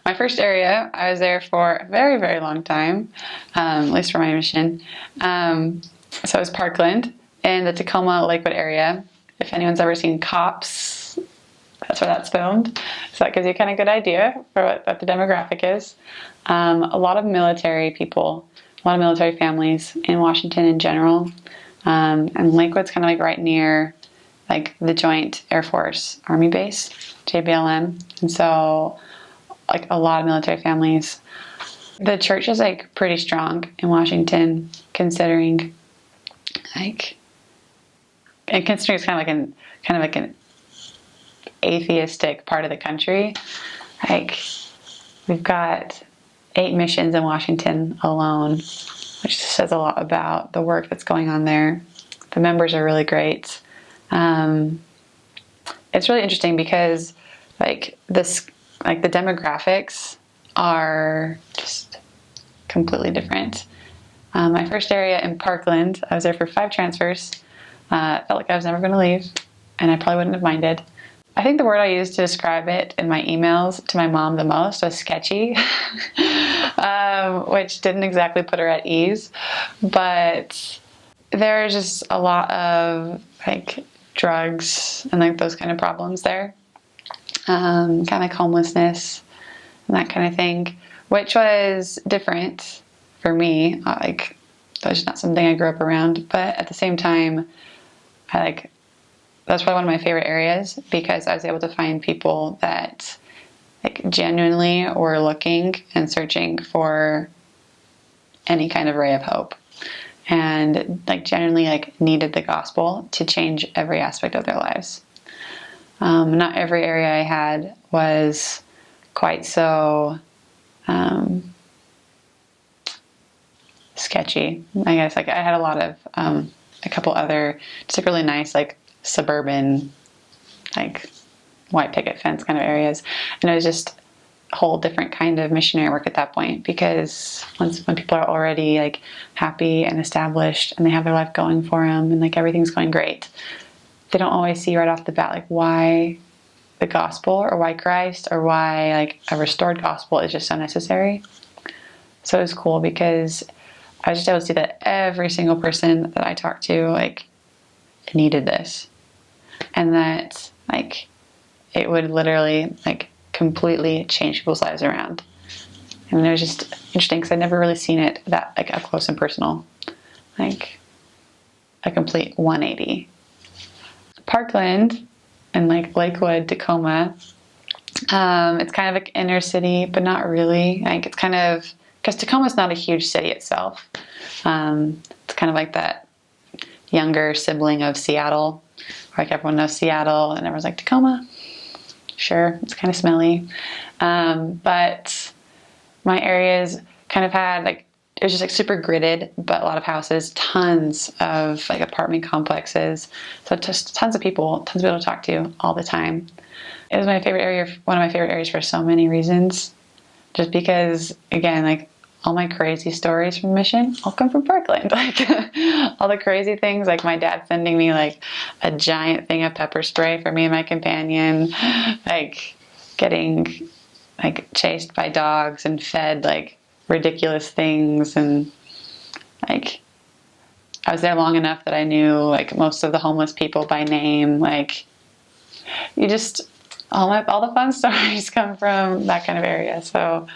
My first area, I was there for a very, very long time, at least for my mission. So it was Parkland in the Tacoma Lakewood area. If anyone's ever seen Cops, that's where that's filmed. So that gives you kind of a good idea for what the demographic is. A lot of military people, a lot of military families in Washington in general. And Lakewood's kind of like right near like the Joint Air Force Army Base, JBLM. And so like a lot of military families. The church is like pretty strong in Washington, considering like, and considering it's kind of like an atheistic part of the country. Like we've got 8 missions in Washington alone, which says a lot about the work that's going on there. The members are really great. It's really interesting because like the demographics are just completely different. My first area in Parkland, I was there for 5 transfers. Felt like I was never going to leave, and I probably wouldn't have minded. I think the word I used to describe it in my emails to my mom the most was sketchy, which didn't exactly put her at ease. But there's just a lot of like drugs and like those kind of problems there, kind of like homelessness and that kind of thing, which was different for me. Like that was not something I grew up around, but at the same time, that's probably one of my favorite areas because I was able to find people that like genuinely were looking and searching for any kind of ray of hope, and like genuinely like needed the gospel to change every aspect of their lives. Not every area I had was quite so sketchy, I guess. Like I had a lot of a couple other just like really nice like suburban like white picket fence kind of areas, and it was just a whole different kind of missionary work at that point, because when people are already like happy and established and they have their life going for them and like everything's going great, they don't always see right off the bat like why the gospel or why Christ or why like a restored gospel is just so necessary. So it was cool because I was just able to see that every single person that I talked to like needed this, and that like it would literally like completely change people's lives around. And it was just interesting because I'd never really seen it that like up close and personal, like a complete 180. Parkland and like Lakewood, Tacoma, it's kind of like inner city, but not really. Like it's kind of, because Tacoma's not a huge city itself. It's kind of like that younger sibling of Seattle. Like everyone knows Seattle and everyone's like, Tacoma, sure, it's kind of smelly. But my areas kind of had like, it was just like super gridded, but a lot of houses, tons of like apartment complexes. So just tons of people to talk to all the time. It was my favorite area, one of my favorite areas for so many reasons. Just because, again, like all my crazy stories from mission all come from Parkland. Like all the crazy things, like my dad sending me like a giant thing of pepper spray for me and my companion, like getting like chased by dogs and fed like ridiculous things, and like I was there long enough that I knew like most of the homeless people by name. Like you just all the fun stories come from that kind of area. So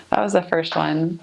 that was the first one.